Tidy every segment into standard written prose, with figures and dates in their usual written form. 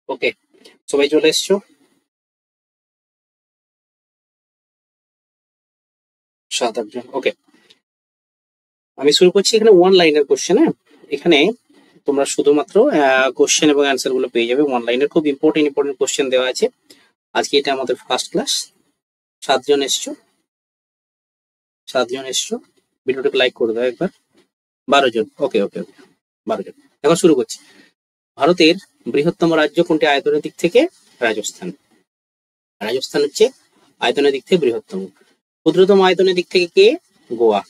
ওকে, সবাই চলে এসছো? 7-8 জন। ওকে, আমি শুরু করছি। এখানে ওয়ান লাইনের কোশ্চেন। হ্যাঁ, এখানে তোমরা শুধুমাত্র কোশ্চেন এবং অ্যান্সার গুলো পেয়ে যাবে। ওয়ান লাইনের খুব ইম্পর্টেন্ট কোশ্চেন দেওয়া আছে। আজকে এটা আমাদের ফার্স্ট ক্লাস। 7 জন এসছো, 7 জন এসছো। ভিডিওটাকে লাইক করে দাও একবার। 12 জন। ওকে ওকে ওকে, 12 জন। এখন শুরু করছি। ভারতের বৃহত্তম রাজ্য কোনটি আয়তনের দিক থেকে? রাজস্থান। রাজস্থান হচ্ছে আয়তনের দিক থেকে বৃহত্তম। ক্ষুদ্রতম আয়তনের দিক থেকে কে? গোয়া।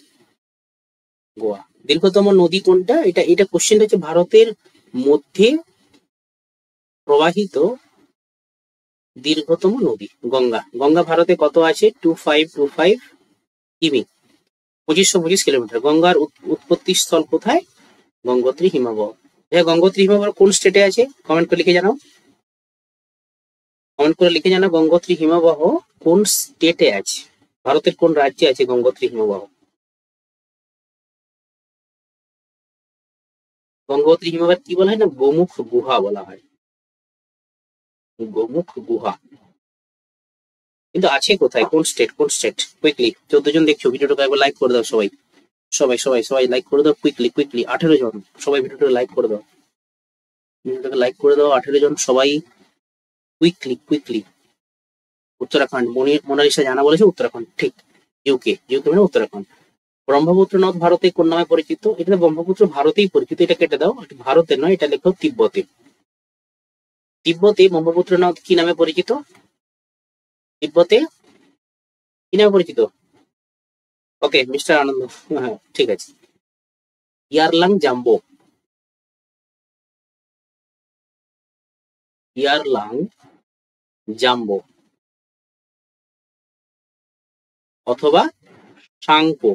গোয়া। দীর্ঘতম নদী কোনটা? এটা এটা কোশ্চেনটা হচ্ছে ভারতের মধ্যে প্রবাহিত দীর্ঘতম নদী গঙ্গা। গঙ্গা ভারতে কত আছে? 2525 কিমি, 2525 কিলোমিটার। গঙ্গার উৎপত্তি স্থল কোথায়? গঙ্গোত্রী হিমবাহ। গঙ্গোত্রী হিমবাহ কোন স্টেটে আছে? কমেন্ট করে লিখে জানাও। কমেন্ট করে লিখে জানাও গঙ্গোত্রী হিমবাহ কোন স্টেটে আছে, ভারতের কোন রাজ্যে আছে গঙ্গোত্রী হিমবাহ। গঙ্গোত্রী হিমবাহ কি বলা হয় না? গোমুখ গুহা বলা হয়। গোমুখ গুহা। কিন্তু আছে কোথায়? কোন স্টেট? কোন স্টেট? কুইকলি 14 জন দেখছো, ভিডিওটাকে একবার লাইক করে দাও সবাই। সবাই সবাই সবাই লাইক করে দাও কুইকলি কুইকলি। 18 জন, সবাই ভিডিওটাকে লাইক করে দাও। ভিডিওটাকে লাইক করে দাও 18 জন সবাই, কুইকলি কুইকলি। উত্তরাখণ্ড, মোনালিসা জানা বলেছে উত্তরাখণ্ড, ঠিক। ইউকে, ইউকে মানে উত্তরাখণ্ড। ব্রহ্মপুত্র নদ ভারতে কোন নামে পরিচিত? এটা ব্রহ্মপুত্র ভারতেই পরিচিত, এটা কেটে দাও। ভারতে নয়, এটা লেখো তিব্বতে। তিব্বতে ব্রহ্মপুত্র নদ কি নামে পরিচিত? তিব্বতে কি নামে পরিচিত? ওকে, মিস্টার আনন্দ, হ্যাঁ ঠিক আছে। Yarlung jumbo. ইয়ারলাং জাম্বো অথবা সাংপো,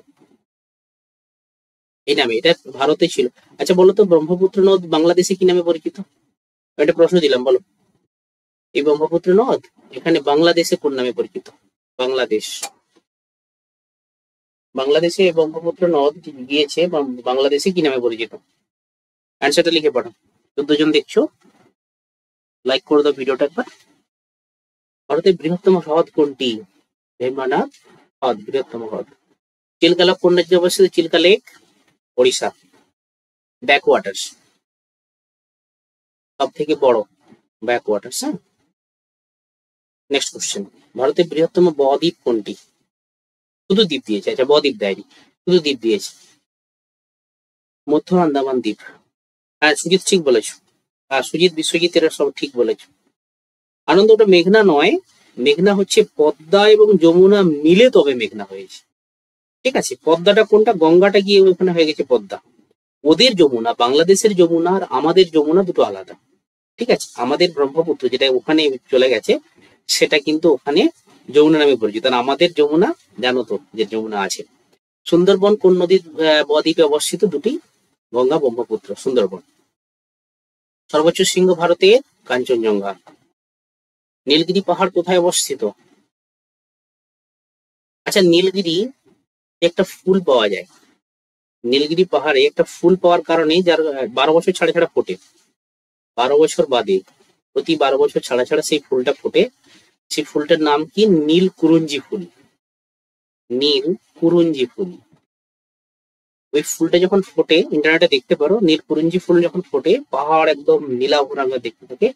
এই নামে এটা ভারতে ছিল। আচ্ছা বলো তো, ব্রহ্মপুত্র নদ বাংলাদেশে কি নামে পরিচিত? একটা প্রশ্ন দিলাম, বলো। এই ব্রহ্মপুত্র নদ এখানে বাংলাদেশে কোন নামে পরিচিত? বাংলাদেশ, বাংলাদেশে ব্রহ্মপুত্র নদ গিয়েছে, বাংলাদেশে কি নামে পরিচিত? অ্যান্সারটা লিখে পাঠাও। 14 জন দেখছো, লাইক করে দাও ভিডিওটা একবার। ভারতের বৃহত্তম হ্রদ কোনটি? ভীমনাথ হ্রদ বৃহত্তম হ্রদ। চিল্কা লেক কোন রাজ্যে অবস্থিত? চিল্কা লেক ওড়িশা। ব্যাকওয়াটার্স, সব থেকে বড় ব্যাকওয়াটার্স। হ্যাঁ, নেক্সট কোশ্চেন। ভারতের বৃহত্তম বদ্বীপ কোনটি? শুধু দ্বীপ দিয়েছে, আচ্ছা বদ্বীপ দেয়নি, শুধু দ্বীপ দিয়েছে। মধ্য আন্দামান দ্বীপ। হ্যাঁ সুজিত ঠিক বলেছো। সুজিত, বিশ্বজিৎ এরা সব ঠিক বলেছো। আনন্দ, ওটা মেঘনা নয়। মেঘনা হচ্ছে পদ্মা এবং যমুনা মিলে তবে মেঘনা হয়েছে। ঠিক আছে, পদ্মাটা কোনটা? গঙ্গাটা গিয়ে ওখানে হয়ে গেছে পদ্মা। ওদের যমুনা, বাংলাদেশের যমুনা আর আমাদের যমুনা দুটো আলাদা। ঠিক আছে, আমাদের ব্রহ্মপুত্র যেটা ওখানে চলে গেছে সেটা কিন্তু ওখানে যমুনা নামে পরিচিত। আর আমাদের যমুনা জানো তো যে যমুনা আছে। সুন্দরবন কোন নদীর বদ্বীপে অবস্থিত? দুটি, গঙ্গা ব্রহ্মপুত্র। সুন্দরবন। সর্বোচ্চ শৃঙ্গ ভারতের কাঞ্চনজঙ্ঘা। নীলগিরি পাহাড় কোথায় অবস্থিত? আচ্ছা, নীলগিরি একটা ফুল পাওয়া যায়। নীলগিরি পাহাড়ে একটা ফুল পাওয়ার কারণে, যার 12 বছর ছাড়া ছাড়া ফোটে, 12 বছর বাদে, প্রতি 12 বছর ছাড়া ছাড়া সেই ফুলটা ফোটে। সেই ফুলটার নাম কি? নীল কুরুঞ্জি ফুল। নীল কুরুঞ্জি ফুল। ওই ফুলটা যখন ফোটে, ইন্টারনেটে দেখতে পারো, নীল কুরুঞ্জি ফুল যখন ফোটে পাহাড় একদম নীলাভ রঙের দেখতে থাকে।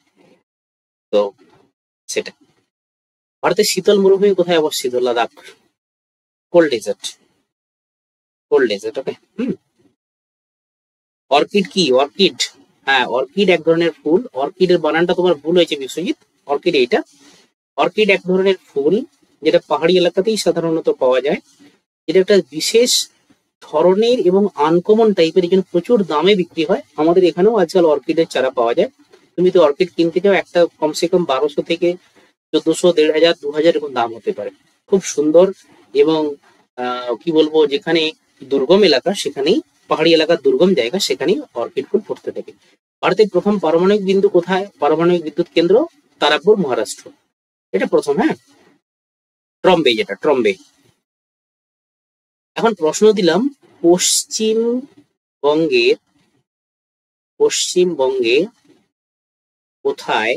তো সেটা। ভারতের শীতল মরুভূমি কোথায় অবস্থিত? Ladakh. Cold desert, cold desert. Okay. Orchid কি? অর্কিড, হ্যাঁ অর্কিড এক ধরনের ফুল। অর্কিডের বানানটা তোমার ভুল হয়েছে বিশ্বজিৎ। অর্কিড এইটা। অর্কিড এক ধরনের ফুল যেটা পাহাড়ি এলাকাতেই সাধারণত পাওয়া যায়। এটা একটা বিশেষ ধরনের এবং আনকমন টাইপের, এই জন্য প্রচুর দামে বিক্রি হয়। আমাদের এখানেও আজকাল অর্কিডের চারা পাওয়া যায়। তুমি তো অর্কিড কিনতে যাও, একটা কমসে কম 1200 থেকে 1400, 1500, 2000 এরকম দাম হতে পারে। খুব সুন্দর। এবং কি বলবো, যেখানে দুর্গম এলাকা সেখানেই, পাহাড়ি এলাকার দুর্গম জায়গা সেখানেই অর্কিড ফুল ফুটতে থাকে। ভারতের প্রথম পারমাণবিক বিন্দু কোথায়? পারমাণবিক বিদ্যুৎ কেন্দ্র তারাপুর, মহারাষ্ট্র। এটা প্রথম। হ্যাঁ, ট্রম্বে, যেটা ট্রম্বে। এখন প্রশ্ন দিলাম, পশ্চিমবঙ্গের, পশ্চিমবঙ্গে কোথায়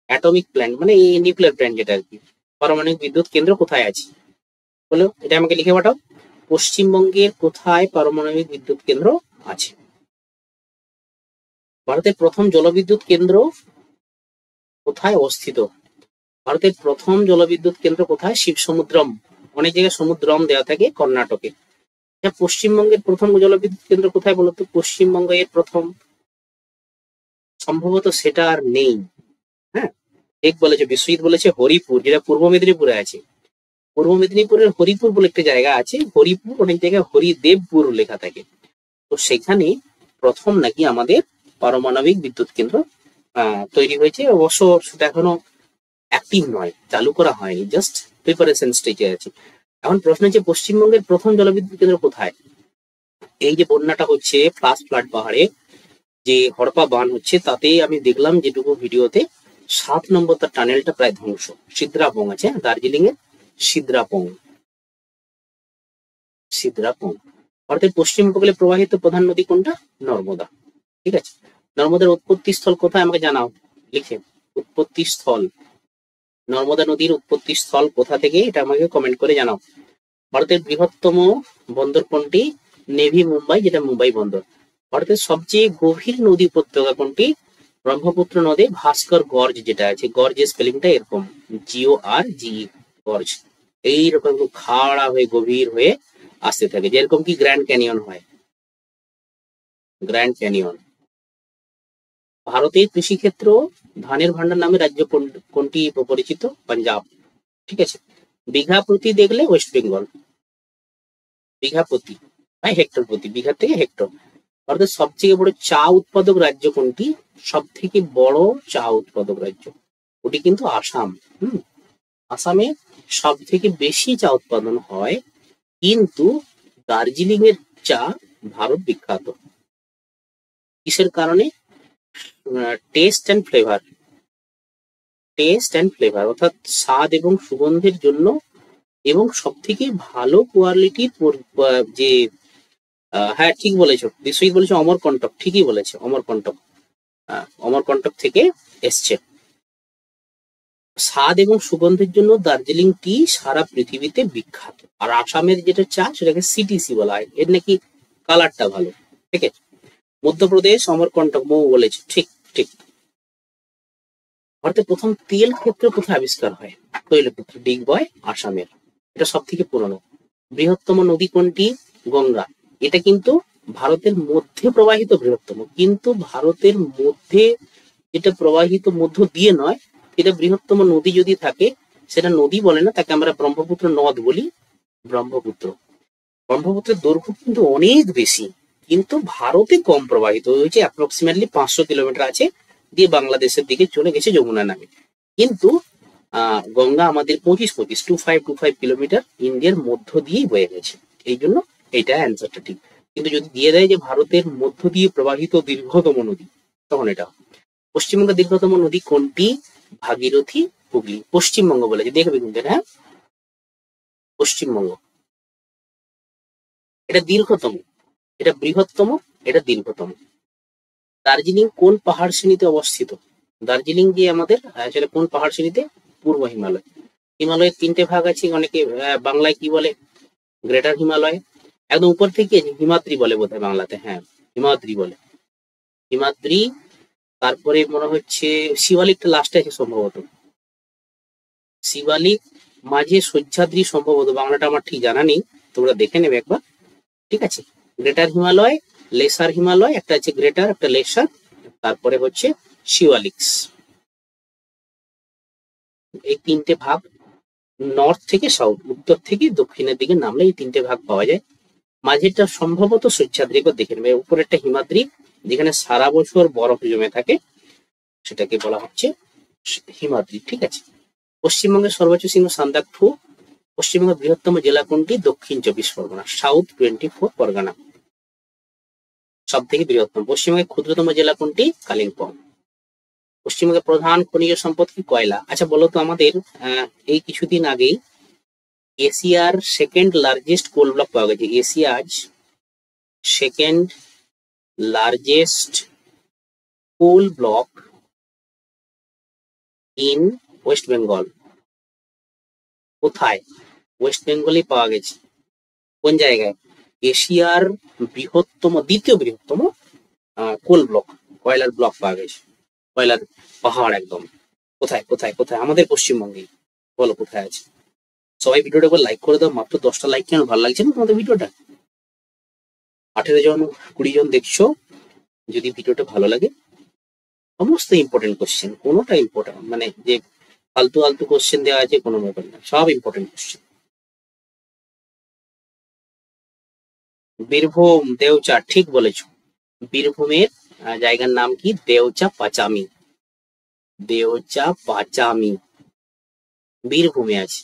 অ্যাটমিক প্ল্যান্ট মানে এই নিউক্লিয়ার প্ল্যান্ট যেটা আর কি, পারমাণবিক বিদ্যুৎ কেন্দ্র কোথায় আছে বলো, এটা আমাকে লিখে পাঠাও। পশ্চিমবঙ্গের কোথায় পারমাণবিক বিদ্যুৎ কেন্দ্র আছে? ভারতের প্রথম জলবিদ্যুৎ কেন্দ্র কোথায় অবস্থিত? ভারতের প্রথম জলবিদ্যুৎ কেন্দ্র কোথায়? শিবসমুদ্রম। অনেক জায়গায় সমুদ্রম দেওয়া থাকে কর্ণাটকে। পশ্চিমবঙ্গের প্রথম জলবিদ্যুৎ কেন্দ্র কোথায় বলতো? পশ্চিমবঙ্গের প্রথম সম্ভবত সেটা আর নেই। হ্যাঁ, ঠিক বলেছে, বিশ্বজিৎ বলেছে হরিপুর, যেটা পূর্ব মেদিনীপুরে আছে। পূর্ব মেদিনীপুরের হরিপুর বলে একটা জায়গা আছে, হরিপুর, অনেক জায়গায় হরিদেবপুর লেখা থাকে। তো সেখানে প্রথম নাকি আমাদের পারমাণবিক বিদ্যুৎ কেন্দ্র তৈরি হয়েছে। অবশ্য সেটা এখনো অ্যাক্টিভ নয়, চালু করা হয়নি, জাস্ট প্রিপারেশন স্টেজে আছে। এখন প্রশ্ন হচ্ছে পশ্চিমবঙ্গের প্রথম জলবিদ্যুৎ কেন্দ্র কোথায়? এই যে বন্যাটা হচ্ছে ফ্লাশ ফ্লাড পাহাড়ে, যে হড়পা বান হচ্ছে, তাতে আমি দেখলাম যেটুকু ভিডিওতে 7 নম্বর তার টানেলটা প্রায় ধ্বংস। সিদ্রাপং আছে, দার্জিলিং এর সিদ্রাপং। ভারতের পশ্চিম উপকূলে প্রবাহিত প্রধান নদী কোনটা? নর্মদা। ঠিক আছে, নর্মদার উৎপত্তি স্থল কোথায় আমাকে জানাও লিখে। উৎপত্তি স্থল, নর্মদা নদীর উৎপত্তি স্থল কোথা থেকে, এটা আমাকে কমেন্ট করে জানাও। ভারতের বৃহত্তম বন্দর কোনটি? নেভি মুম্বাই, যেটা মুম্বাই বন্দর। ভারতের সবচেয়ে গভীর নদী উপত্যকা কোনটি? ব্রহ্মপুত্র নদী ভাস্কর গর্জ যেটা আছে, গর্জের স্পেলিংটা এরকম, GORG, গর্জ। এইরকম খাড়া হয়ে গভীর হয়ে আসতে থাকে, যেরকম কি গ্র্যান্ড ক্যানিয়ন হয়, গ্র্যান্ড ক্যানিয়ন। ভারতের কৃষিক্ষেত্র ধানের ভান্ডার নামে রাজ্য কোনটি পরিচিত? পাঞ্জাব। ঠিক আছে, বিঘা প্রতি দেখলে ওয়েস্ট বেঙ্গল, বিঘা প্রতি হেক্টর প্রতি, বিঘা থেকে হেক্টর। ভারতের সবথেকে বড় চা উৎপাদক রাজ্য কোনটি? সব থেকে বড় চা উৎপাদক রাজ্য ওটি কিন্তু আসাম। আসামে সব থেকে বেশি চা উৎপাদন হয়, কিন্তু দার্জিলিং এর চা ভারত বিখ্যাত। কিসের কারণে? Test and flavour, test and flavour অর্থাৎ স্বাদ এবং সুগন্ধের জন্য, এবং সব থেকে ভালো কোয়ালিটির যে হ্যাঁ ঠিক বলেছো বিশ্বজিৎ, বলেছো অমরকণ্টক, ঠিকই বলেছে, অমরকণ্টক, অমরকণ্টক থেকে এসছে। স্বাদ এবং সুগন্ধের জন্য দার্জিলিং টি সারা পৃথিবীতে বিখ্যাত। আর আসামের যেটা চা সেটাকে CTC বলা হয়, এর নাকি কালারটা ভালো। ঠিক আছে, মধ্যপ্রদেশ অমরকণ্টক, মৌ বলেছে, ঠিক ঠিক। ভারতের প্রথম তেল ক্ষেত্র কোথায় আবিষ্কার হয়? তৈলক্ষেত্র, ডিগবয়, আসামের। এটা সব থেকে পুরনো। বৃহত্তম নদী কোনটি? গঙ্গা। এটা কিন্তু ভারতের মধ্যে প্রবাহিত বৃহত্তম, কিন্তু ভারতের মধ্যে যেটা প্রবাহিত মধ্য দিয়ে নয়, এটা বৃহত্তম নদী যদি থাকে সেটা নদী বলে না, তাকে আমরা ব্রহ্মপুত্র নদ বলি। ব্রহ্মপুত্র, ব্রহ্মপুত্রের দৈর্ঘ্য কিন্তু অনেক বেশি, কিন্তু ভারতে কম প্রবাহিত হয়েছে, অ্যাপ্রক্সিমেটলি 500 কিলোমিটার আছে, দিয়ে বাংলাদেশের দিকে চলে গেছে যমুনা নামে। কিন্তু গঙ্গা আমাদের 25 কিলোমিটার ইন্ডিয়ার মধ্য দিয়েই বয়ে গেছে, এই জন্য এইটা অ্যান্সারটা ঠিক। কিন্তু যদি দিয়ে দেয় যে ভারতের মধ্য দিয়ে প্রবাহিত দীর্ঘতম নদী, তখন এটা। পশ্চিমবঙ্গের দীর্ঘতম নদী কোনটি? ভাগীরথী, হুগলি। পশ্চিমবঙ্গ বলেছে, দেখবে কিন্তু, হ্যাঁ পশ্চিমবঙ্গ, এটা দীর্ঘতম, এটা বৃহত্তম, এটা দীর্ঘতম। দার্জিলিং কোন পাহাড় শ্রেণীতে অবস্থিত? দার্জিলিং যে আমাদের, সেটা কোন পাহাড় শ্রেণীতে? পূর্ব হিমালয়। হিমালয়ের 3টে ভাগ আছে, অনেকে বাংলায় কি বলে? গ্রেটার হিমালয়। একদম উপর থেকে হিমাদ্রি বলে বোধহয় বাংলাতে, হ্যাঁ হিমাদ্রি বলে, হিমাদ্রি। তারপরে মনে হচ্ছে শিবালিকটা লাস্টে আছে সম্ভবত, শিবালিক, মাঝে সহ্যাদ্রি সম্ভবত, বাংলাটা আমার ঠিক জানা নেই, তোমরা দেখে নেবে একবার। ঠিক আছে, গ্রেটার হিমালয়, লেসার হিমালয়, একটা আছে গ্রেটার, একটা লেসার, তারপরে হচ্ছে শিওয়ালিক্স। এই 3টে ভাগ, নর্থ থেকে সাউথ, উত্তর থেকে দক্ষিণের দিকে নামলে এই 3টে ভাগ পাওয়া যায়। মাঝেরটা সম্ভবত সহ্যাদ্রি, দেখে নেবে। উপরেরটা হিমাদ্রি, যেখানে সারা বছর বরফ জমে থাকে, সেটাকে বলা হচ্ছে হিমাদ্রি। ঠিক আছে, পশ্চিমবঙ্গের সর্বোচ্চ শৃঙ্গ সান্দাকফু। পশ্চিমবঙ্গের বৃহত্তম জেলা কোনটি? দক্ষিণ 24 পরগনা, সাউথ 24 পরগনা সব থেকে বৃহত্তম। পশ্চিমবঙ্গের ক্ষুদ্রতম জেলা কোনটি? কালিম্পং। পশ্চিমবঙ্গের প্রধান খনিজ সম্পদ কি? কয়লা। আচ্ছা বলো তো আমাদের, এই কিছুদিন আগেই এশিয়ার সেকেন্ড লার্জেস্ট কোল ব্লক পাওয়া গেছে, এশিয়ার second largest coal block in West Bengal. কোথায়? ওয়েস্ট বেঙ্গলে পাওয়া গেছে। কোন জায়গায়? এশিয়ার দ্বিতীয় বৃহত্তম কোল ব্লক, কয়লার ব্লক পাওয়া গেছে, কয়লার পাহাড় একদম। কোথায় কোথায় কোথায়? আমাদের পশ্চিমবঙ্গে। বলো কোথায় আছে? সবাই ভিডিওটা একবার লাইক করে দাও, মাত্র 10টা লাইক। কেন ভালো লাগছে না তোমাদের ভিডিওটা? 18 জন 20 জন দেখছো। যদি ভিডিওটা ভালো লাগে, সমস্ত ইম্পর্টেন্ট কোশ্চেন, কোনোটা ইম্পর্টেন্ট মানে যে ফালতু ফালতু কোশ্চেন দেওয়া আছে কোনো ব্যাপার না, সব ইম্পর্টেন্ট কোশ্চেন। বীরভূম, দেওচা, ঠিক বলেছো। বীরভূমের জায়গার নাম কি? দেওচা পাচামি। দেওচা পাচামি বীরভূমে আছে।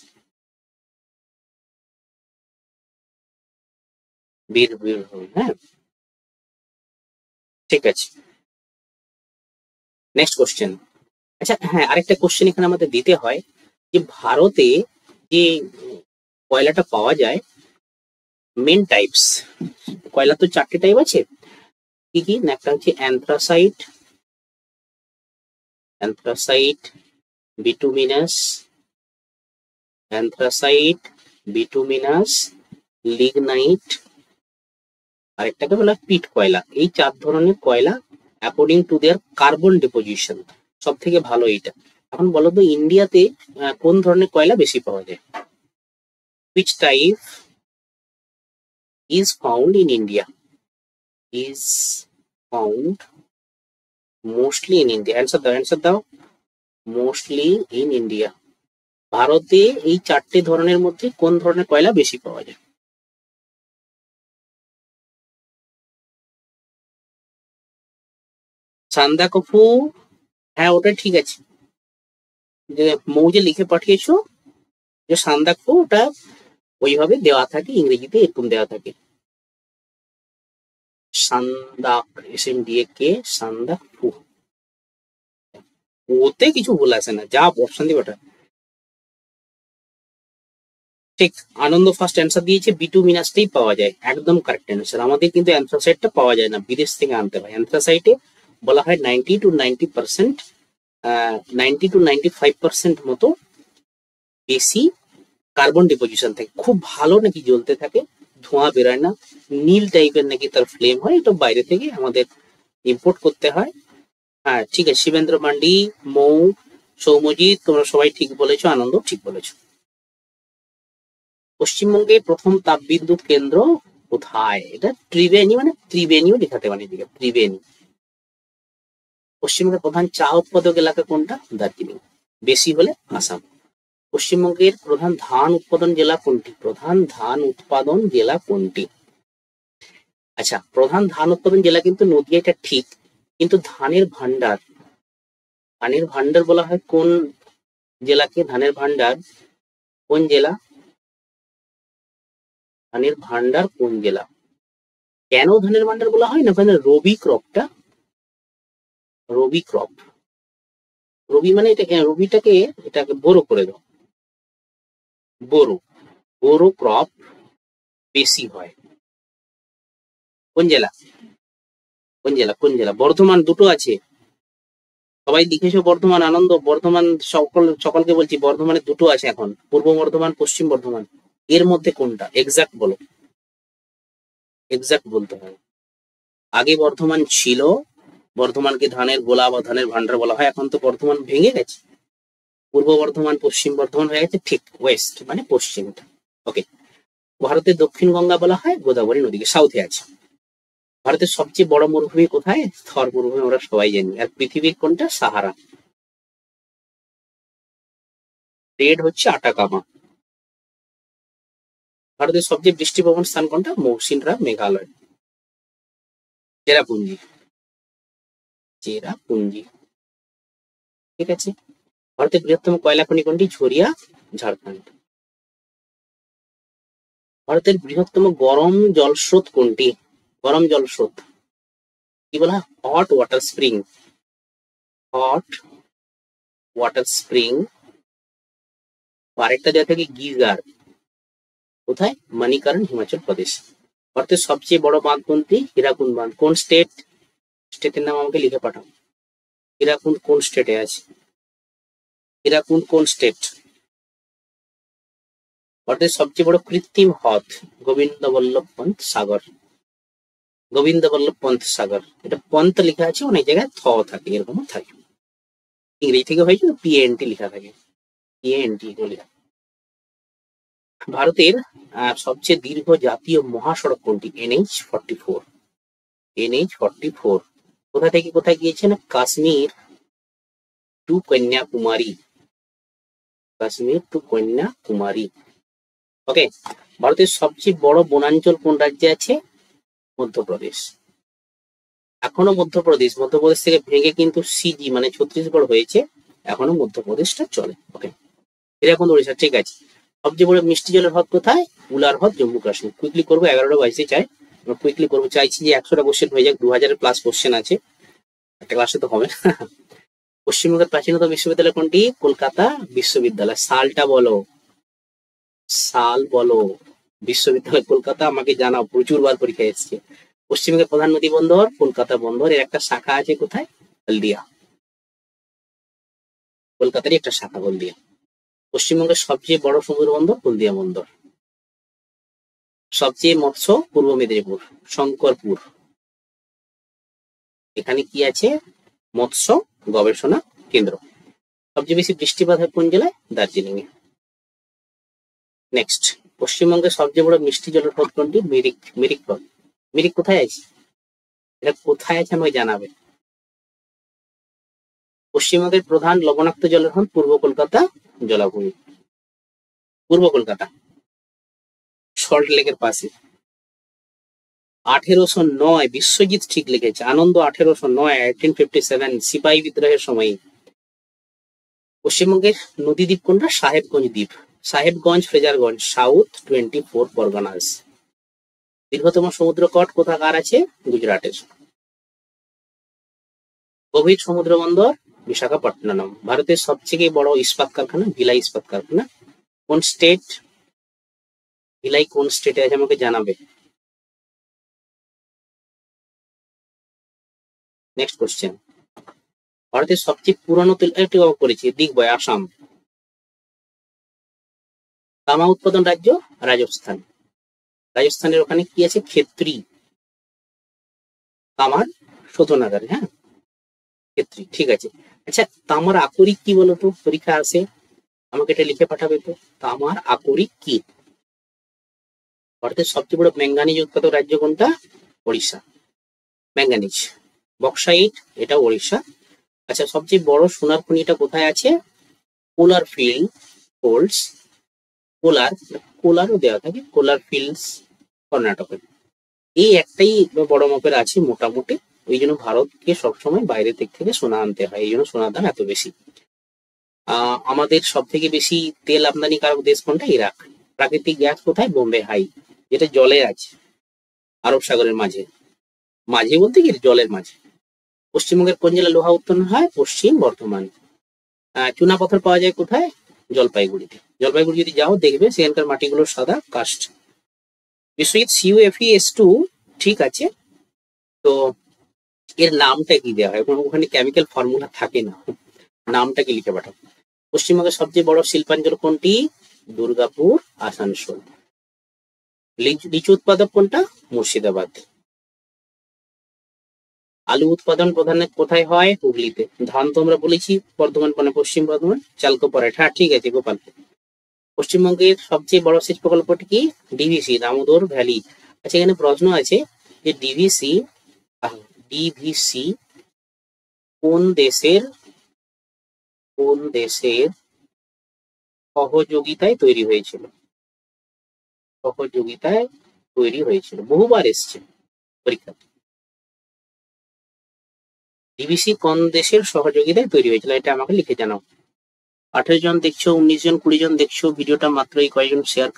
বীরভূম, হ্যাঁ, ঠিক আছে। Next question. আচ্ছা হ্যাঁ, আরেকটা কোশ্চেন এখানে আমাদের দিতে হয় যে ভারতে যে কয়লাটা পাওয়া যায়, মেন টাইপস কয়লা তো 4টে টাইপ আছে। কি কি? একটা হচ্ছে অ্যান্থ্রাসাইট, বিটুমিনাস, লিগনাইট, আরেকটাকে বলা পিট কয়লা। এই 4 ধরনের কয়লা according to their carbon deposition সব থেকে ভালো এইটা। এখন বলো তো ইন্ডিয়াতে কোন ধরনের কয়লা বেশি পাওয়া যায়? which type is found in India? is found mostly in India. Answer দাও। Mostly in India. ভারতে এই 4টে ধরনের মধ্যে কোন ধরনের কয়লা বেশি পাওয়া যায়? সান্দাকফু, হ্যাঁ ওটা ঠিক আছে। যে মৌ যে লিখে পাঠিয়েছো যে সান্দাকফু, ওটা ওইভাবে দেওয়া থাকে, ইংরেজিতে এরকম দেওয়া থাকে সান্দাক, SNDAK, সান্দাকফু। ওতে কিছু ভুল আছে না, যা অপশন দিবে ওটা ঠিক। আনন্দ ফার্স্ট অ্যান্সার দিয়েছে বিটুমিনাসটাই পাওয়া যায়, একদম কারেক্ট অ্যান্সার। আমাদের কিন্তু অ্যান্থ্রাসাইটটা পাওয়া যায় না, বিদেশ থেকে আনতে হয়। অ্যান্থ্রাসাইটে বলা হয় 90% to 95% মতো বেশি কার্বন ডিপোজিশন থাকে, খুব ভালো নাকি জ্বলতে থাকে, ধোঁয়া বেরোয় না, নীল টাইপের নাকি তার ফ্লেম হয়। এটা বাইরে থেকে আমাদের ইম্পোর্ট করতে হয়। হ্যাঁ ঠিক আছে, শিবেন্দ্র মান্ডি, মৌ, সৌম্যজিৎ, তোমরা সবাই ঠিক বলেছো, আনন্দ ঠিক বলেছো। পশ্চিমবঙ্গে প্রথম তাপবিদ্যুৎ কেন্দ্র কোথায়? এটা ত্রিবেণী, মানে ত্রিবেণীও লেখাতে পারে, ত্রিবেণী। পশ্চিমবঙ্গের প্রধান চা উৎপাদক এলাকা কোনটা? দার্জিলিং। বেশি হলে আসাম। পশ্চিমবঙ্গের প্রধান ধান উৎপাদন জেলা কোনটি? আচ্ছা, প্রধান ধান উৎপাদন জেলা কিন্তু নদিয়া, এটা ঠিক। কিন্তু ধানের ভান্ডার বলা হয় কোন জেলাকে? ধানের ভান্ডার কোন জেলা? ধানের ভান্ডার কোন জেলা? কেন ধানের ভান্ডার বলা হয় না? ওখানে রবি ক্রপ, রবি মানে এটাকে বোরো করে দাও। বোরো ক্রপ বেশি হয়। কোন জেলা? বর্ধমান, দুটো আছে। সবাই লিখেছো বর্ধমান, আনন্দ, বর্ধমান, সকলকে বলছি বর্ধমানে দুটো আছে এখন, পূর্ব বর্ধমান, পশ্চিম বর্ধমান। এর মধ্যে কোনটা? এক্সাক্ট বলো, এক্সাক্ট বলতে হবে। আগে বর্ধমান ছিল, বর্ধমানকে ধানের গোলা বা ধানের ভান্ডার বলা হয়। এখন তো বর্ধমান ভেঙে গেছে, পূর্ব বর্ধমান, পশ্চিম বর্ধমান হয়ে গেছে। ঠিক, ওয়েস্ট মানে পশ্চিমটা। ওকে। ভারতের দক্ষিণ গঙ্গা বলা হয় গোদাবরী নদীকে, সাউথে আছে। ভারতের সবচেয়ে বড় মরুভূমি কোথায়? থর মরুভূমি, আমরা সবাই জানি। আর পৃথিবীর কোনটা? সাহারা। রেড হচ্ছে আটাকামা। ভারতের সবচেয়ে বৃষ্টিপ্রবণ স্থান কোনটা? মৌসিনরাম, মেঘালয়। চেরাপুঞ্জি, ঠিক আছে। ভারতের বৃহত্তম কয়লা খনি কোনটি? ঝরিয়া, ঝাড়খণ্ড। ভারতের বৃহত্তম গরম জলস্রোত কোনটি? গরম জলস্রোত কি বলা হয়? Hot water spring. আরেকটা দেওয়া থাকে গিজার, কোথায়? মণিকরণ, হিমাচল প্রদেশ। ভারতের সবচেয়ে বড় বাঁধ কোনটি? হীরাকুদ বাঁধ। কোন স্টেটের নাম আমাকে লিখে পাঠাও। হীরাকুন্ড কোন স্টেটে আছে? হীরাকুন্ড কোন স্টেট? ভারতের সবচেয়ে বড় কৃত্রিম হ্রদ? গোবিন্দ বল্লভ পন্ত সাগর। গোবিন্দ বল্লভ পন্ত সাগর। এটা পন্ত লেখা আছে, অনেক জায়গায় থ থাকে, এরকম থাকে। ইংরেজি থেকে হয়েছে পিএনটি লেখা থাকে, পিএনটি লেখা। ভারতের সবচেয়ে দীর্ঘ জাতীয় মহাসড়ক কোনটি? NH-44। NH-44 কোথা থেকে কোথায় গিয়েছে না? কাশ্মীর টু কন্যাকুমারী। কাশ্মীর টু কন্যাকুমারী। ওকে, ভারতের সবচেয়ে বড় বনাঞ্চল কোন রাজ্যে আছে? মধ্যপ্রদেশ। এখনো মধ্যপ্রদেশ থেকে ভেঙে কিন্তু সিজি মানে ছত্তিশগড় হয়েছে, এখনো মধ্যপ্রদেশটা চলে। ওকে, এরকম উড়িষ্যা। ঠিক আছে, সবচেয়ে বড় মিষ্টি জলের হ্রদ কোথায়? উলার হ্রদ, জম্মু কাশ্মীর। কুইকলি করবো, 11টা বাজতে চাই, কুইকলি করবো। চাইছি যে 100টা কোশ্চেন হয়ে যাক, 2000+ কোশ্চেন আছে, একটা ক্লাসে তো হবে। পশ্চিমবঙ্গের প্রাচীনতম বিশ্ববিদ্যালয় কোনটি? কলকাতা বিশ্ববিদ্যালয়। সালটা বলো, সাল বলো। বিশ্ববিদ্যালয় কলকাতা, আমাকে জানাও, প্রচুর বার পরীক্ষা এসছে। পশ্চিমবঙ্গের প্রধান নদী বন্দর? কলকাতা বন্দর। এর একটা শাখা আছে কোথায়? হলদিয়া। কলকাতারই একটা শাখা হলদিয়া। পশ্চিমবঙ্গের সবচেয়ে বড় সমুদ্র বন্দর? হলদিয়া বন্দর। সবচেয়ে মৎস্য? পূর্ব মেদিনীপুর, শঙ্করপুর। এখানে কি আছে? মৎস্য গবেষণা কেন্দ্র। সবচেয়ে বেশি বৃষ্টিপাত হয় কোন জেলায়? দার্জিলিং এ। নেক্সট, পশ্চিমবঙ্গের সবচেয়ে বড় মিষ্টি জলের হ্রদ কোনটি? মিরিক। মিরিক হ্রদ। মিরিক কোথায় আছে? এটা কোথায় আছে আমাকে জানাবে। পশ্চিমবঙ্গের প্রধান লবণাক্ত জলের হ্রদ? পূর্ব কলকাতা জলাভূমি। পূর্ব কলকাতা, সল্ট লেকের পাশে। 1809 বিশ্বজিৎ ঠিক লিখেছে, আনন্দ 1809, 1857 সিপাহী বিদ্রোহের সময়। পশ্চিমবঙ্গের নদী দ্বীপ কোনটা? সাহেবগঞ্জ দ্বীপ। সাহেবগঞ্জ, ফ্রেজারগঞ্জ, সাউথ 24 পরগনাস। দীর্ঘতম সমুদ্র তট কোথাকার আছে? গুজরাটের। গভীর সমুদ্র বন্দর? বিশাখাপট্টনম। ভারতের সবচেয়ে বড় ইস্পাত কারখানা? ভিলাই ইস্পাত কারখানা। কোন স্টেট? ভিলাই কোন স্টেটে আছে আমাকে জানাবে। নেক্সট কোশ্চেন, ভারতের সবচেয়ে পুরনো তেল, একটু করেছি, দিগ্বয়, আসাম। তামা উৎপাদন রাজ্য? রাজস্থান। রাজস্থানের ওখানে কি আছে? ক্ষেত্রী, তামার শোধনাগার। হ্যাঁ, ক্ষেত্রী। ঠিক আছে। আচ্ছা, তামার আকরিক কি বলতো? পরীক্ষা আসে, আমাকে এটা লিখে পাঠাবে তো। তামার আকরিক কি? ভারতের সবচেয়ে বড় ম্যাঙ্গানিজ উৎপাদক রাজ্য কোনটা? ওড়িশা। ম্যাঙ্গানিজ। বক্সাইট, এটা ওড়িশা। আচ্ছা, সবচেয়ে বড় সোনার খনিটা কোথায় আছে? কোলার ফিল্ড হোল্ডস। কোলারও দেওয়া থাকে, কোলার ফিল্ডস কর্ণাটকে। এই একটাই বড় মাপের আছে মোটামুটি, ওই জন্য ভারতকে সবসময় বাইরের দিক থেকে সোনা আনতে হয়, এই জন্য সোনার দাম এত বেশি। আমাদের সব থেকে বেশি তেল আমদানিকারক দেশ কোনটা? ইরাক। প্রাকৃতিক গ্যাস কোথায়? বোম্বে হাই, যেটা জলে আছে, আরব সাগরের মাঝে। মাঝে বলতে কি, জলের মাঝে। পশ্চিমবঙ্গের কোন জেলায় লোহা উৎপন্ন হয়? পশ্চিম বর্ধমান। চুনা পাথর পাওয়া যায় কোথায়? জলপাইগুড়িতে। জলপাইগুড়ি যদি যাও দেখবে সেখানকার মাটিগুলো সাদা কাস্ট। বিশ্বজিৎ CuFeS2, ঠিক আছে। তো এর নামটা কি দেওয়া হয়? ওখানে কেমিক্যাল ফর্মুলা থাকে না, নামটা কি লিখে পাঠাও। পশ্চিমবঙ্গের সবচেয়ে বড় শিল্পাঞ্চল কোনটি? দুর্গাপুর, আসানসোল। লিচু উৎপাদক কোনটা? মুর্শিদাবাদ। আলু উৎপাদন প্রধানত কোথায় হয়? হুগলিতে। ধান তো আমরা বলেছি বর্ধমান, মানে পশ্চিম বর্ধমান। চালকো পরাট, হ্যাঁ ঠিক আছে, গোপাল। পশ্চিমবঙ্গের সবচেয়ে বড় সেচ প্রকল্পটি কি? DVC, Damodar valley. আচ্ছা, এখানে প্রশ্ন আছে যে ডিভিসি কোন দেশের সহযোগিতায় তৈরি হয়েছিল? সহযোগিতায় তৈরি হয়েছিল, বহুবার এসছে পরীক্ষা। ডিভিসি কোন দেশের সহযোগিতায় তৈরি হয়েছিল, এটা আমাকে লিখে জানাও। 18 জন দেখছো, 19 জন, 20 জন দেখছো ভিডিওটা, মাত্র এই কয়েকজন শেয়ার,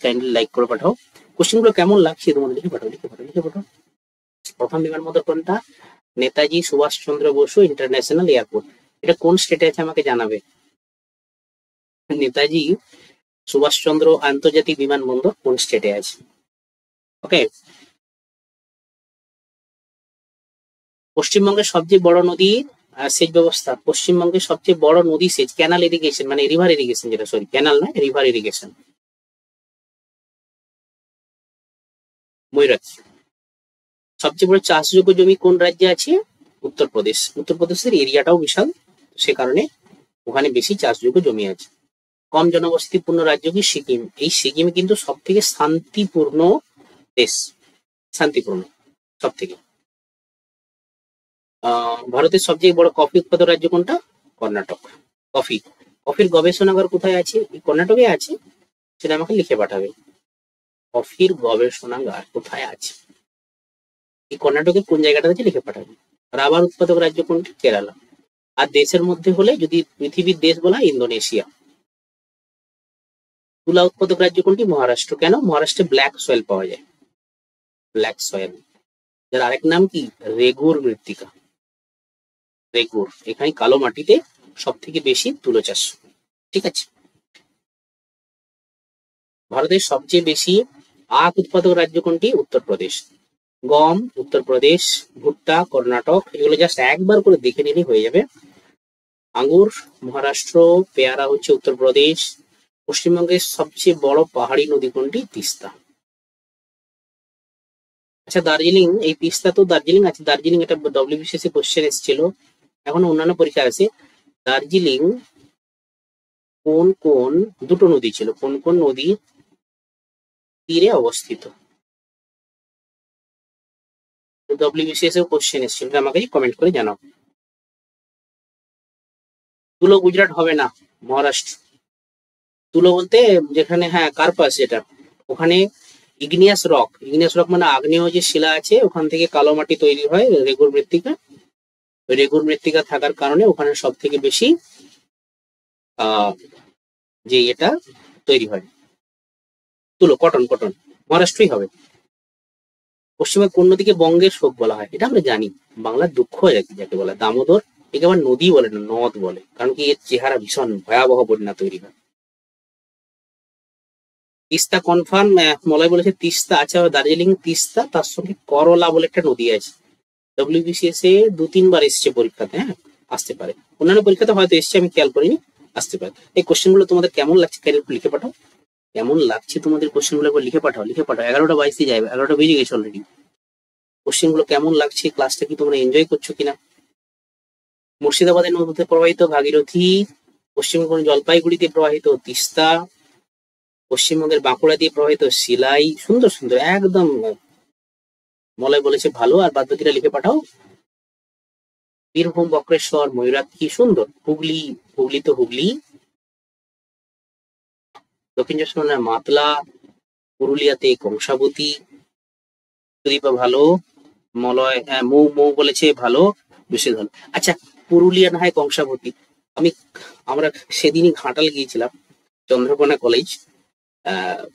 কাইন্ডলি লাইক করে পাঠাও। কোশ্চেনগুলো কেমন লাগছে তোমাদের? লিখে পাঠাও। প্রথম বিমানবন্দর কোনটা? Netaji Subhash Chandra Bose international airport. এটা কোন স্টেটে আছে আমাকে জানাবে। নেতাজি সুভাষচন্দ্র আন্তর্জাতিক বিমানবন্দর কোন স্টেটে আছে? ওকে, পশ্চিমবঙ্গের সবচেয়ে বড় নদী সেচ ব্যবস্থা, পশ্চিমবঙ্গের সবচেয়ে বড় নদী সেচ, ক্যানাল ইরিগেশন মানে রিভার ইরিগেশন, যেটা সরি ক্যানাল নয় রিভার ইরিগেশন, ময়ূরাক্ষী। সবচেয়ে বড় চাষযোগ্য জমি কোন রাজ্যে আছে? উত্তরপ্রদেশ। উত্তরপ্রদেশের এরিয়াটাও বিশাল, সে কারণে ওখানে বেশি চাষযোগ্য জমি আছে। কম জনবসতিপূর্ণ রাজ্য কি? সিকিম। এই সিকিম কিন্তু সব থেকে শান্তিপূর্ণ দেশ, শান্তিপূর্ণ সব থেকে। ভারতের সবচেয়ে বড় কফি উৎপাদক রাজ্য কোনটা? কর্ণাটক। কফি, কফির গবেষণাগার কোথায় আছে? কর্ণাটকে আছে, সেটা আমাকে লিখে পাঠাবে। কফির গবেষণাগার কোথায় আছে? এই কর্ণাটকের কোন জায়গাটা আছে লিখে পাঠাবে। রাবার উৎপাদক রাজ্য কোনটি? কেরালা। আর দেশের মধ্যে হলে যদি পৃথিবীর দেশ বলা হয় ইন্দোনেশিয়া। তুলা উৎপাদক রাজ্য কোনটি? মহারাষ্ট্র। কেন? মহারাষ্ট্রে ব্ল্যাক সয়েল পাওয়া যায়, ব্ল্যাক সয়েল, যার আরেক নাম কি? রেগুর মৃত্তিকা। রেগুর, এখানে কালো মাটিতে সব থেকে বেশি তুলো চাষ। ঠিক আছে। ভারতের সবচেয়ে বেশি আখ উৎপাদক রাজ্য কোনটি? উত্তরপ্রদেশ। গম উত্তরপ্রদেশ, ভুট্টা কর্ণাটক, এগুলো জাস্ট একবার করে দেখে নিলেই হয়ে যাবে। আঙ্গুর মহারাষ্ট্র, পেয়ারা হচ্ছে উত্তরপ্রদেশ। পশ্চিমবঙ্গের সবচেয়ে বড় পাহাড়ি নদী কোনটি? তিস্তা। আচ্ছা দার্জিলিং, এই তিস্তা তো দার্জিলিং আছে, দার্জিলিং এটা ডব্লিউবিসিএস কোশ্চেন এসেছিল, এখন অন্যান্য পরীক্ষা আছে। দার্জিলিং কোন কোন দুটো নদী ছিল, কোন কোন নদীর তীরে অবস্থিত? ডব্লিউবিসিএস এর কোশ্চেন এসেছিল, আমাকে কমেন্ট করে জানাও। তুলো গুজরাট হবে না, মহারাষ্ট্র। তুলো বলতে যেখানে, হ্যাঁ কার্পাস, যেটা ওখানে ইগনিয়াস রক, ইগনিয়াস রক মানে আগ্নেয় যে শিলা আছে, ওখান থেকে কালো মাটি তৈরি হয়, রেগুর মৃত্তিকা। ওই রেগুর মৃত্তিকা থাকার কারণে ওখানে সব থেকে বেশি যে এটা তৈরি হয় তুলো, কটন, কটন মহারাষ্ট্রই হবে। পশ্চিমবঙ্গের কোন নদীকে বঙ্গের শোক বলা হয়? এটা আমরা জানি, বাংলার দুঃখ যাকে বলে, দামোদর। একে আবার নদী বলে না, নদ বলে, কারণ কি এর চেহারা ভীষণ ভয়াবহ বন্যা তৈরি হয়। তিস্তা কনফার্ম, মলয় বলেছে তিস্তা আছে, দার্জিলিং তিস্তা, তার সঙ্গে করলা বলে একটা নদী আছে। ডব্লিউবিসিএস এ 2-3 বার এসছে পরীক্ষাতে, হ্যাঁ আসতে পারে, অন্যান্য পরীক্ষাতে হয়তো এসছে, আমি খেয়াল করিনি, আসতে পারে। এই কোশ্চেন গুলো তোমাদের কেমন লাগছে লিখে পাঠাও, কেমন লাগছে তোমাদের কোশ্চেন গুলো লিখে পাঠাও, লিখে পাঠাও। 11টা 22 যাবে, 11টা বেজে গেছে অলরেডি। কোশ্চেন গুলো কেমন লাগছে, ক্লাসটা কি তোমরা এনজয় করছো কিনা? মুর্শিদাবাদের নদীতে প্রবাহিত ভাগীরথী, পশ্চিমবঙ্গের জলপাইগুড়িতে প্রবাহিত তিস্তা, পশ্চিমবঙ্গের বাঁকুড়া দিয়ে প্রবাহিত শিলাই। সুন্দর সুন্দর, একদম মলয় বলেছে ভালো, আর বাদ বাকিরা লিখে পাঠাও। বীরভূম বক্রেশ্বর, ময়ূরাক্ষী, সুন্দর। হুগলি, হুগলি তো হুগলি। দক্ষিণ চব্বিশ পরগনার মাতলা, পুরুলিয়াতে কংসাবতী। সুদীপা ভালো, মলয় মৌ মৌ বলেছে ভালো, বেশি ভালো। আচ্ছা পুরুলিয়া না হয় কংসাবতী, আমরা সেদিনই ঘাটাল গিয়েছিলাম, চন্দ্রকোনা কলেজ।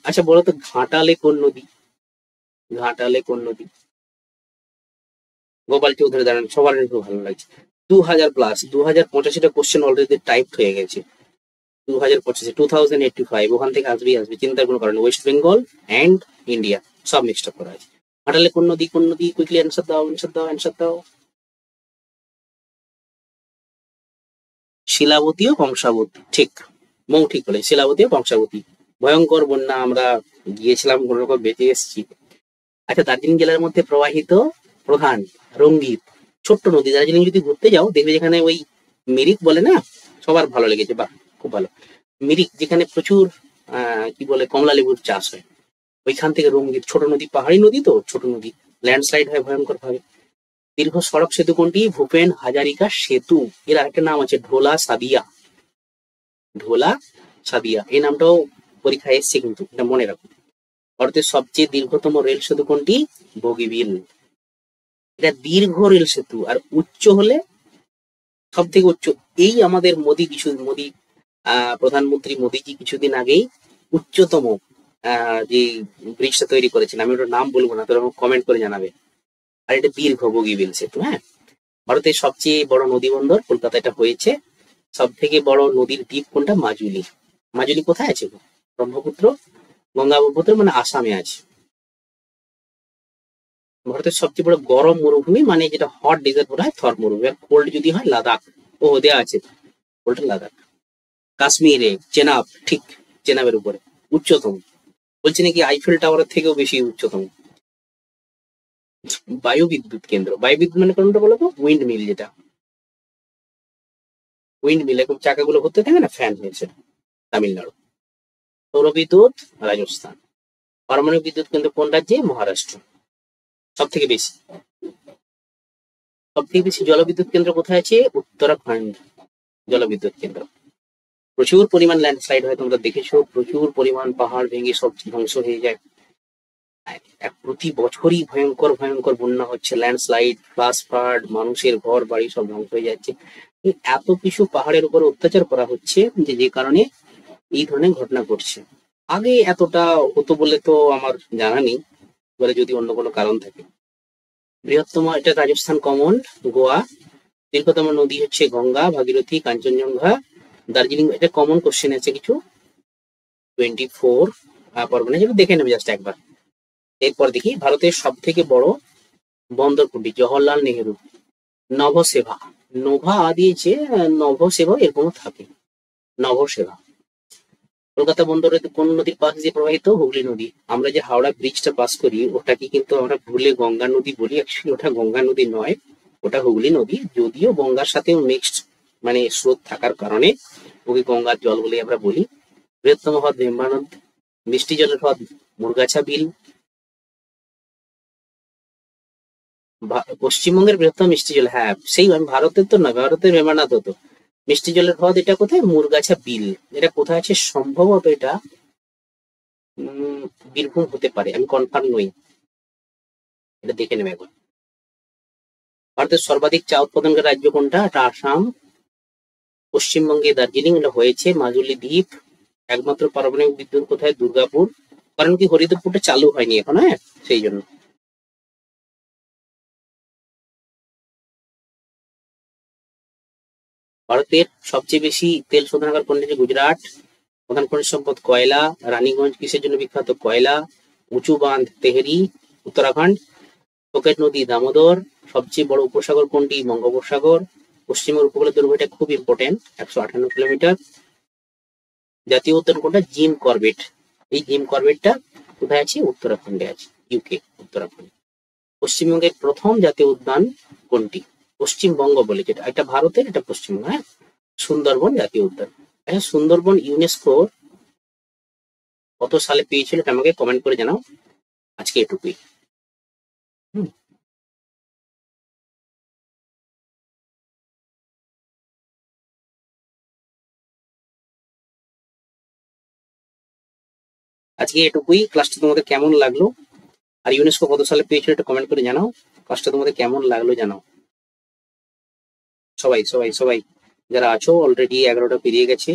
আচ্ছা বলো তো ঘাটালে কোন নদী? ঘাটালে কোন নদী? গোপাল চৌধুরী দাঁড়ান, সবার একটু ভালো লাগছে। 2000+, 2085টা কোশ্চেন অলরেডি টাইপ হয়ে গেছে। 2085, 2085, ওখান থেকে আসবে, চিন্তার কোনো কারণ। ওয়েস্ট বেঙ্গল অ্যান্ড ইন্ডিয়া সব মিক্সড আপ করা আছে। ঘাটালে কোন নদী? কোন নদী? কুইকলি অ্যান্সার দাও, অ্যান্সার দাও, অ্যান্সার দাও। শিলাবতী ও কংসাবতী, ঠিক। মৌ ঠিক বলে, শিলাবতী ও কংসাবতী। ভয়ঙ্কর বন্যা, আমরা গিয়েছিলাম, কোন রকম বেঁচে এসেছি। আচ্ছা দার্জিলিং জেলার মধ্যে প্রবাহিত প্রধান রঙ্গিত ছোট্ট নদী। দার্জিলিং যদি ঘুরতে যাও দেখবে যেখানে ওই মিরিক বলে না, সবার ভালো লেগেছে, বাহ খুব ভালো। মিরিক যেখানে প্রচুর কি বলে কমলা লেবুর চাষ হয়, ওইখান থেকে রঙ্গিত ছোট নদী, পাহাড়ি নদী তো, ছোট নদী, ল্যান্ডস্লাইড হয় ভয়ঙ্কর ভাবে। দীর্ঘ সড়ক সেতু কোনটি? ভূপেন হাজারিকা সেতু। এর আরেকটা নাম আছে ঢোলা সাদিয়া, ঢোলা সাদিয়া, এই নামটাও পরীক্ষায় এসছে কিন্তু, এটা মনে রাখো। ভারতের সবচেয়ে দীর্ঘতম রেল সেতু কোনটি? বগিবিল। এটা দীর্ঘ রেল সেতু, আর উচ্চ হলে সব থেকে উচ্চ। এই আমাদের মোদী প্রধানমন্ত্রী মোদীজি কিছুদিন আগেই উচ্চতম যে ব্রিজটা তৈরি করেছেন, আমি ওটার নাম বলবো না, তোরা কমেন্ট করে জানাবে। আর এটা দীর্ঘ বগিবিল সেতু। হ্যাঁ, ভারতের সবচেয়ে বড় নদী বন্দর কলকাতা এটা হয়েছে। সব থেকে বড় নদীর দ্বীপ কোনটা? মাজুলি। মাজুলি কোথায় আছে? ব্রহ্মপুত্র, গঙ্গা ব্রহ্মপুত্র মানে আসামে আছে। ভারতের সবচেয়ে বড় গরম মরুভূমি মানে যেটা হট ডেজার্ট বলা হয় থর মরুভূমি, আর কোল্ড যদি হয় লাদাখ। ও দেয়া আছে কোল্ডটা লাদাখ। কাশ্মীরে চেনাব, ঠিক চেনাবের উপরে উচ্চতম, বলছে নাকি আইফেল টাওয়ারের থেকেও বেশি উচ্চতম। বায়ু বিদ্যুৎ কেন্দ্র, বায়ু বিদ্যুৎ মানে কোনটা বলো তো? উইন্ড মিল, যেটা উইন্ড মিল এরকম চাকাগুলো ঘুরতে থাকে না, ফ্যান হয়েছে তামিলনাড়ু। সৌর বিদ্যুৎ রাজস্থান। পারমাণবিক বিদ্যুৎ কেন্দ্র কোন রাজ্যে? মহারাষ্ট্র। সব থেকে বেশি জলবিদ্যুৎ কেন্দ্র কোথায় আছে? উত্তরাখণ্ড জলবিদ্যুৎ কেন্দ্র। প্রচুর পরিমাণ ল্যান্ডস্লাইড হয়, তোমরা দেখেছো, প্রচুর পরিমাণ পাহাড় ভেঙে সব ধ্বংস হয়ে যায়। প্রতি বছরই ভয়ঙ্কর ভয়ঙ্কর বন্যা হচ্ছে, ল্যান্ডস্লাইড, ফ্লাশ ফ্লাড, মানুষের ঘর বাড়ি সব ধ্বংস হয়ে যাচ্ছে। এত কিছু পাহাড়ের উপর অত্যাচার করা হচ্ছে যে কারণে এই ধরনের ঘটনা ঘটছে। আগে এতটা হতো বলে তো আমার জানা নেই, এবারে যদি অন্য কোনো কারণ থাকে। বৃহত্তম, এটা রাজস্থান কমন। গোয়া। দীর্ঘতম নদী হচ্ছে গঙ্গা, ভাগীরথী, কাঞ্চনজঙ্ঘা, দার্জিলিং। এটা কমন কোশ্চেন আছে কিছু। 24 পরগনা, যেটা দেখে নেবে জাস্ট একবার। এরপর দেখি ভারতের সব থেকে বড় বন্দর কোনটি? জওহরলাল নেহেরু। নভসেভা, নোভা দিয়েছে, নভসেভা এরকম থাকে, নভসেভা। কলকাতা বন্দরে কোন নদীর পাশ দিয়ে প্রবাহিত? হুগলি নদী। আমরা যে হাওড়া ব্রিজটা পাস করি ওটাকে কিন্তু আমরা ভুলে গঙ্গা নদী বলি, অ্যাকচুয়ালি ওটা গঙ্গা নদী নয়, ওটা হুগলি নদী। যদিও গঙ্গার সাথেও মিক্সড মানে স্রোত থাকার কারণে ওকে গঙ্গার জল বলে আমরা বলি। বৃহত্তম হ্রদ ভেম্বা নদ। মিষ্টি জলের হ্রদ মুরগাছা বিল। পশ্চিমবঙ্গের বৃহত্তম মিষ্টি জল, হ্যাঁ সেই ভারতের তো নয়, ভারতের ভেম্বানাথ হতো। মিষ্টি জলের হ্রদ এটা কোথায়? মুরগাছা বিল। এটা কোথায় আছে? সম্ভবত এটা বীরভূম হতে পারে, আমি কনফার্ম নই, এটা দেখে নেবে একবার। ভারতের সর্বাধিক চা উৎপাদনকারী রাজ্য কোনটা? এটা আসাম। পশ্চিমবঙ্গে দার্জিলিং, এটা হয়েছে মাজুলি দ্বীপ। একমাত্র পারমাণবিক বিদ্যুৎ কোথায়? দুর্গাপুর। কারণ কি হরিদেবপুরটা চালু হয়নি এখন, হ্যাঁ সেই জন্য। ভারতের সবচেয়ে বেশি তেল শোধনাগার কোনটি? গুজরাট। প্রধান খনিজ সম্পদ কয়লা। রানীগঞ্জ কিসের জন্য বিখ্যাত? কয়লা। উঁচু বাঁধ তেহরি, উত্তরাখণ্ড। ফোকেট নদী দামোদর। সবচেয়ে বড় উপসাগর কোনটি? বঙ্গোপসাগর। পশ্চিমের উপকূলের দৈর্ঘ্য, এটা খুব ইম্পর্টেন্ট, 158 কিলোমিটার। জাতীয় উদ্যান কোনটা? Jim Corbett. এই জিম করবেটটা কোথায় আছে? উত্তরাখণ্ডে আছে, ইউকে, উত্তরাখণ্ড। পশ্চিমবঙ্গের প্রথম জাতীয় উদ্যান কোনটি? পশ্চিমবঙ্গ বলে যেটা, এটা ভারতের, এটা পশ্চিমবঙ্গ, হ্যাঁ। সুন্দরবন জাতীয় উদ্যান। আচ্ছা, সুন্দরবন ইউনেস্কো কত সালে পেয়েছিল এটা আমাকে কমেন্ট করে জানাও। আজকে এটুকুই। আজকে এটুকুই। ক্লাসটা তোমাদের কেমন লাগলো, আর ইউনেস্কো কত সালে পেয়েছিল এটা কমেন্ট করে জানাও। ক্লাসটা তোমাদের কেমন লাগলো জানাও। সবাই সবাই সবাই যারা আছো, অলরেডি 11টা পেরিয়ে গেছে,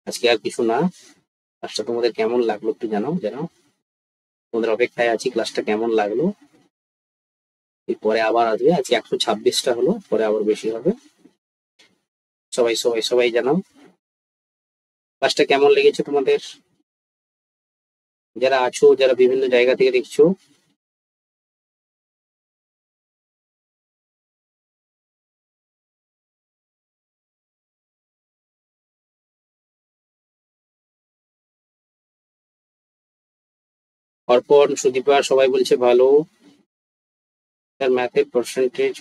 আজকে আর কিছু না। ক্লাসটা তোমাদের কেমন লাগলো একটু জানাও জানাও। তোমাদের অপেক্ষায় আছি, ক্লাসটা কেমন লাগলো। পরে আবার আসবে, আজকে 126টা হলো, পরে আবার বেশি হবে। সবাই সবাই সবাই জানাও ক্লাসটা কেমন লেগেছে তোমাদের, যারা আছো, যারা বিভিন্ন জায়গা থেকে দেখছো। অর্পণ, সুদীপা সবাই বলছে ভালো। তার ম্যাথের পার্সেন্টেজ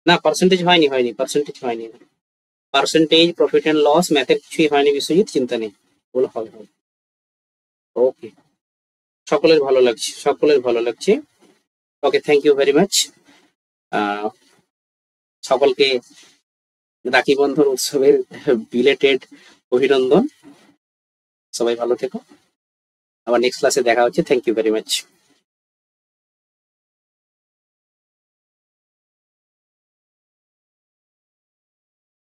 না, পার্সেন্টেজ হয়নি, পার্সেন্টেজ হয়নি। পার্সেন্টেজ, প্রফিট এন্ড লস, ম্যাথের কিছুই হয়নি বিশ্বজিৎ, চিন্তা নেই, বলে হবে। ওকে, সকলের ভালো লাগছে, সকলের ভালো লাগছে। ওকে, থ্যাংক ইউ ভেরি মাচ। সকলকে রাখি বন্ধন উৎসবের বিলেটেড অভিনন্দন। সবাই ভালো থেকো, আবার নেক্সট ক্লাসে দেখা হচ্ছে। Thank you very much.